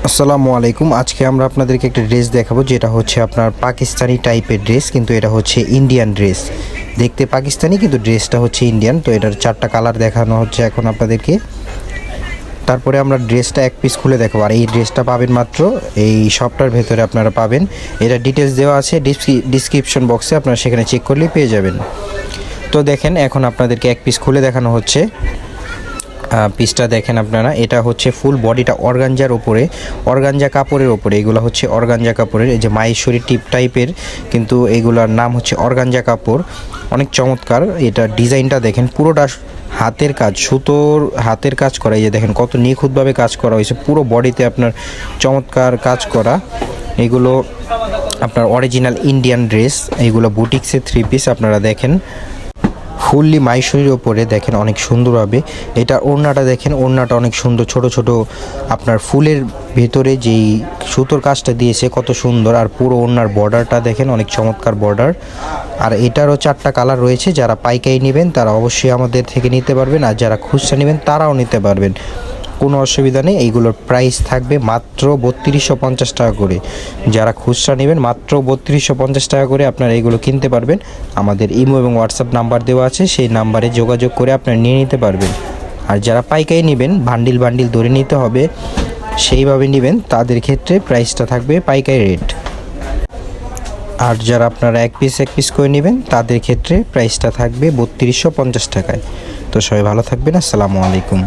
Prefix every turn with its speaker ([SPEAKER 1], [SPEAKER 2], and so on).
[SPEAKER 1] আসসালামু আলাইকুম। আজকে আমরা আপনাদেরকে একটা ড্রেস দেখাবো, যেটা হচ্ছে আপনার পাকিস্তানি টাইপের ড্রেস, কিন্তু এটা হচ্ছে ইন্ডিয়ান ড্রেস। দেখতে পাকিস্তানি কিন্তু ড্রেসটা হচ্ছে ইন্ডিয়ান। তো এটার 4টা কালার দেখানো হচ্ছে এখন আপনাদেরকে। তারপরে আমরা ড্রেসটা এক পিস খুলে দেখাবো। আর এই ড্রেসটা পাবেন মাত্র এই শপটার ভেতরে আপনারা পাবেন। এটা ডিটেলস দেওয়া আছে ডিসক্রিপশন বক্সে, আপনারা সেখানে চেক করলেই পেয়ে যাবেন। তো দেখেন, এখন আপনাদেরকে এক পিস খুলে দেখানো হচ্ছে। পিসটা দেখেন আপনারা, এটা হচ্ছে ফুল বডিটা অর্গানজার ওপরে, অর্গানজা কাপড়ের ওপরে। এগুলো হচ্ছে অর্গানজা কাপড়ের, এই যে মাহেশ্বরী টিপ টাইপের, কিন্তু এগুলোর নাম হচ্ছে অর্গানজা কাপড়। অনেক চমৎকার। এটা ডিজাইনটা দেখেন, পুরোটা হাতের কাজ, সুতোর হাতের কাজ করা। এই যে দেখেন কত নিখুঁতভাবে কাজ করা হয়েছে, পুরো বডিতে আপনার চমৎকার কাজ করা। এগুলো আপনার অরিজিনাল ইন্ডিয়ান ড্রেস। এইগুলো বুটিক্সের 3 পিস আপনারা দেখেন, ফুললি মাহেশ্বরীর ওপরে দেখেন অনেক সুন্দর হবে। এটা ওড়নাটা দেখেন, ওড়নাটা অনেক সুন্দর, ছোট ছোট আপনার ফুলের ভেতরে যেই সুতোর কাজটা দিয়েছে কত সুন্দর। আর পুরো ওড়নার বর্ডারটা দেখেন, অনেক চমৎকার বর্ডার। আর এটারও 4টা কালার রয়েছে। যারা পাইকারি নেবেন তারা অবশ্যই আমাদের থেকে নিতে পারবেন, আর যারা খুচরা নেবেন তারাও নিতে পারবেন, কোনো অসুবিধা নেই। এইগুলোর প্রাইস থাকবে মাত্র 3250 টাকা করে। যারা খুচরা নেবেন মাত্র 3250 টাকা করে আপনারা এইগুলো কিনতে পারবেন। আমাদের ইমো এবং হোয়াটসঅ্যাপ নাম্বার দেওয়া আছে, সেই নাম্বারে যোগাযোগ করে আপনারা নিয়ে নিতে পারবেন। আর যারা পাইকারি নেবেন, বান্ডিল বান্ডিল ধরে নিতে হবে, সেইভাবে নেবেন, তাদের ক্ষেত্রে প্রাইসটা থাকবে পাইকারি রেট। আর যারা আপনারা এক পিস করে নেবেন, তাদের ক্ষেত্রে প্রাইসটা থাকবে 3250 টাকায়। তো সবাই ভালো থাকবেন। আসসালামু আলাইকুম।